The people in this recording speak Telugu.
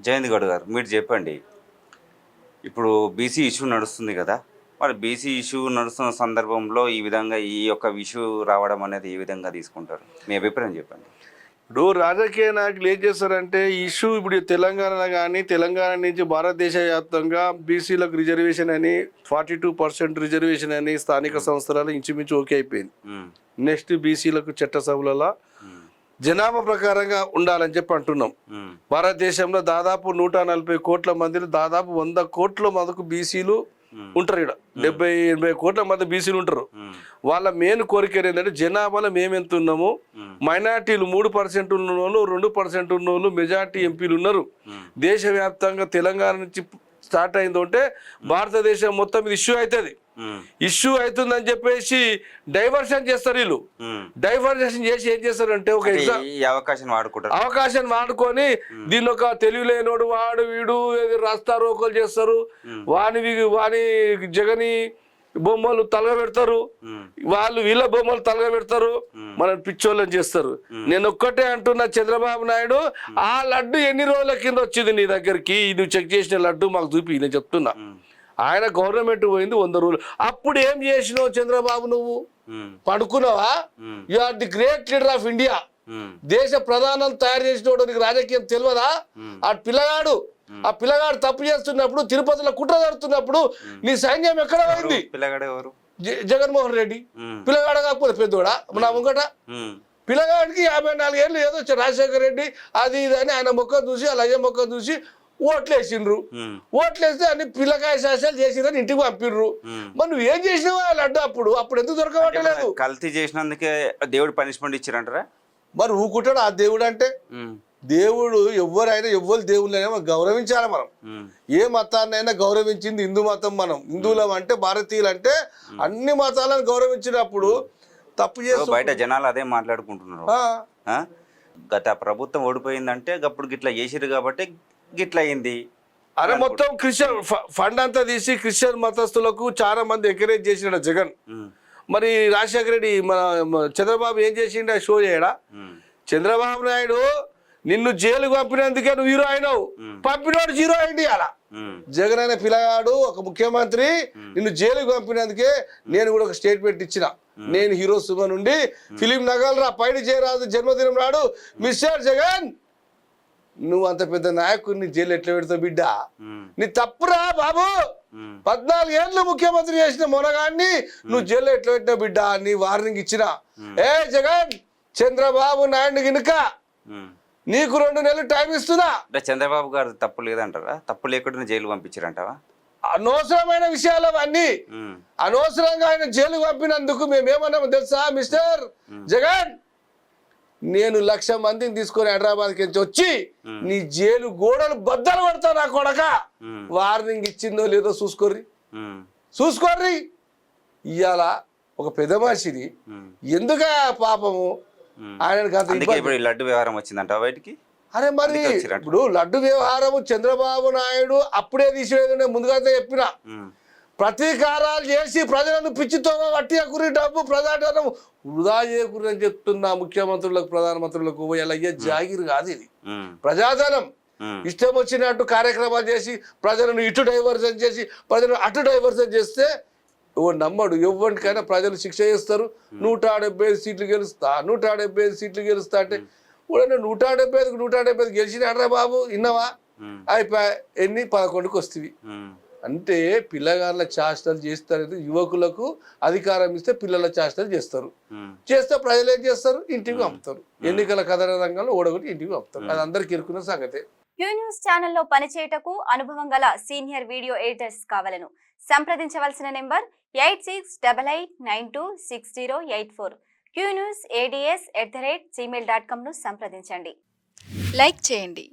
జయంత్ గౌడ్ గారు మీరు చెప్పండి, ఇప్పుడు బీసీ ఇష్యూ నడుస్తుంది కదా, మరి బీసీ ఇష్యూ నడుస్తున్న సందర్భంలో ఈ విధంగా ఈ యొక్క ఇష్యూ రావడం అనేది ఏ విధంగా తీసుకుంటారు? మీ అభిప్రాయం చెప్పండి. ఇప్పుడు రాజకీయ నాయకులు ఏం చేస్తారంటే ఈ ఇష్యూ ఇప్పుడు తెలంగాణ కానీ తెలంగాణ నుంచి భారతదేశ వ్యాప్తంగా బీసీలకు రిజర్వేషన్ అని 42% రిజర్వేషన్ అని స్థానిక సంస్థలలో ఇంచుమించు ఓకే అయిపోయింది. నెక్స్ట్ బీసీలకు చట్టసభలలో జనాభా ప్రకారంగా ఉండాలని చెప్పి అంటున్నాం. భారతదేశంలో దాదాపు 140 కోట్ల మందిలో దాదాపు 100 కోట్ల మందికి బీసీలు ఉంటారు. ఇక్కడ 70-80 కోట్ల మంది బీసీలు ఉంటారు. వాళ్ళ మెయిన్ కోరిక ఏంటంటే జనాభాలో మేము ఎంత ఉన్నాము, మైనార్టీలు 3% ఉన్న వాళ్ళు 2% ఉన్న వాళ్ళు మెజార్టీ ఎంపీలు ఉన్నారు. దేశవ్యాప్తంగా తెలంగాణ నుంచి స్టార్ట్ అయిందంటే భారతదేశం మొత్తం ఇది ఇష్యూ అవుతుంది. ఇష్యూ అవుతుందని చెప్పేసి డైవర్షన్ చేస్తారు. వీళ్ళు డైవర్షన్ చేసి ఏం చేస్తారంటే ఒక అవకాశం వాడుకొని దీన్ని ఒక తెలివి లేనోడు వాడు వీడు రాస్తారు ఒకరు చేస్తారు, వాని జగని బొమ్మలు తలగ పెడతారు, వాళ్ళు వీళ్ళ బొమ్మలు తలగ పెడతారు, మన పిచ్చోళ్ళని చేస్తారు. నేను ఒక్కటే అంటున్నా, చంద్రబాబు నాయుడు ఆ లడ్డు ఎన్ని రోజుల కింద వచ్చింది నీ దగ్గరికి, నువ్వు చెక్ చేసిన లడ్డు మాకు చూపి. నేను చెప్తున్నా, ఆయన గవర్నమెంట్ పోయింది 100 రోజులు. అప్పుడు ఏం చేసినావు చంద్రబాబు? నువ్వు పడుకున్నావా? You are the great leader of India. దేశ ప్రధానం తయారు చేసినోడు నీకు రాజకీయం తెలియదా? ఆ పిల్లగాడు తప్పు చేస్తున్నప్పుడు, తిరుపతిలో కుట్ర జరుగుతున్నప్పుడు నీ సైన్యం ఎక్కడ పోయింది? జగన్మోహన్ రెడ్డి. పిల్లగాడ కాకపోతే పెద్దోడా నా ముంగట? పిల్లగాడికి 54 ఏళ్ళు ఏదో రాజశేఖర రెడ్డి అది ఇది అని ఆయన మొక్క చూసి అలా అయ్యే మొక్క చూసి ఓట్లేసిండ్రు. ఓట్లేస్తే అన్ని పిల్లకాయ శాస్త్రాలు చేసిందని ఇంటికి పంపిర్రు. మరి నువ్వు ఏం చేసినావా లడ్డు? అప్పుడు ఎందుకు దొరకబట్టలేదు? కల్తీ చేసినందుకే దేవుడు పనిష్మెంట్ ఇచ్చారంటారా? మరి ఊకుంటాడు ఆ దేవుడు అంటే? దేవుడు ఎవ్వరు దేవుళ్ళైనా గౌరవించాలి. మనం ఏ మతాన్నైనా గౌరవించింది హిందూ మతం. మనం హిందువులం అంటే భారతీయులు అంటే అన్ని మతాలను గౌరవించినప్పుడు తప్పు చేస్తూ బయట జనాలు అదే మాట్లాడుకుంటున్నారు. గత ప్రభుత్వం ఓడిపోయిందంటే అప్పుడు గిట్లా చేసిరు కాబట్టి గిట్లా అయింది. అరే మొత్తం క్రిస్టియన్ ఫండ్ అంతా తీసి క్రిస్టియన్ మతస్థులకు చాలా మంది ఎంకరేజ్ చేసినాడు జగన్. మరి రాజశేఖర రెడ్డి మన చంద్రబాబు ఏం చేసిండు? షో చేయడా? చంద్రబాబు నాయుడు నిన్ను జైలుకు పంపినందుకే నువ్వు హీరో అయినావు, పంపినోడు జీరో అయింది. అలా జగన్ అనే పిల్లగాడు ఒక ముఖ్యమంత్రి నిన్ను జైలుకు పంపినందుకే నేను కూడా ఒక స్టేట్మెంట్ ఇచ్చిన. నేను హీరో సుమ నుండి ఫిలిం నగలరా పైడి చేయరాదు జన్మదినం నాడు మిస్టర్ జగన్ నువ్వు అంత పెద్ద నాయకుడిని జైలు ఎట్లా పెడతావు బిడ్డ? నీ తప్పురా బాబు. 14 ఏళ్ళు ముఖ్యమంత్రి చేసిన మొనగాన్ని నువ్వు జైలు ఎట్లా పెట్టినావు బిడ్డ? నీ వార్నింగ్ ఇచ్చిన. ఏ జగన్, చంద్రబాబు నాయుడు గినుక నీకు 2 నెలలు టైం ఇస్తున్నా. చంద్రబాబు గారు తప్పు లేదంటారా? తప్పు లేకుండా జైలు పంపించారంటావా? అనవసరమైన విషయాలు అవన్నీ. అనవసరంగా ఆయన జైలు పంపినందుకు మేమేమన్నాము తెలుసా? మిస్టర్ జగన్, నేను 1,00,000 మందిని తీసుకొని హైదరాబాద్కి వచ్చి నీ జైలు గోడలు బద్దలు కొడతా నా కొడక. వార్నింగ్ ఇచ్చిందో లేదో చూసుకోర్రి. ఇవాళ ఒక పెద్ద మనిషిని ఎందుక పాపము ఆయన లడ్డు వ్యవహారం వచ్చిందంట బయటికి. అరే మరి ఇప్పుడు లడ్డు వ్యవహారం చంద్రబాబు నాయుడు అప్పుడే తీసేది. ముందుగా చెప్పిన ప్రతీకారాలు చేసి ప్రజలను పిచ్చితో వట్టియకురి డబ్బు ప్రజాధనం వృధా చేయకూరి అని చెప్తున్నా ముఖ్యమంత్రులకు ప్రధానమంత్రులకు. ఇలా అయ్యే జాగిరి కాదు ఇది. ప్రజాధనం ఇష్టం వచ్చినట్టు కార్యక్రమాలు చేసి ప్రజలను ఇటు డైవర్జన్ చేసి ప్రజలను అటు డైవర్జన్ చేస్తే ఎవరు నమ్మడు. ఎవరికైనా ప్రజలు శిక్ష చేస్తారు. 175 సీట్లు గెలుస్తా, 175 సీట్లు గెలుస్తా అంటే కూడా 175 గెలిచినాడ్రా బాబు. ఇన్నవా? అయిపోయా. ఎన్ని 11కి వస్తుంది అంటే పిల్లగాళ్ళ చేష్టలు చేస్తారు. యువకులకు అధికారం ఇస్తే పిల్లల చేష్టలు చేస్తే ప్రజలు ఏం చేస్తారు? ఇంటికి పంపుతారు. ఎన్నికల కథన రంగంలో ఓడగొట్టి ఇంటికి పంపుతారు. అది అందరికి ఇరుకున్న సంగతే. క్యూ న్యూస్ ఛానల్లో పనిచేయటకు అనుభవం గల సీనియర్ వీడియో ఎడిటర్స్ కావాలను సంప్రదించవలసిన నెంబర్ 8688926084. qnewsads@gmail.com ను సంప్రదించండి. లైక్ చేయండి.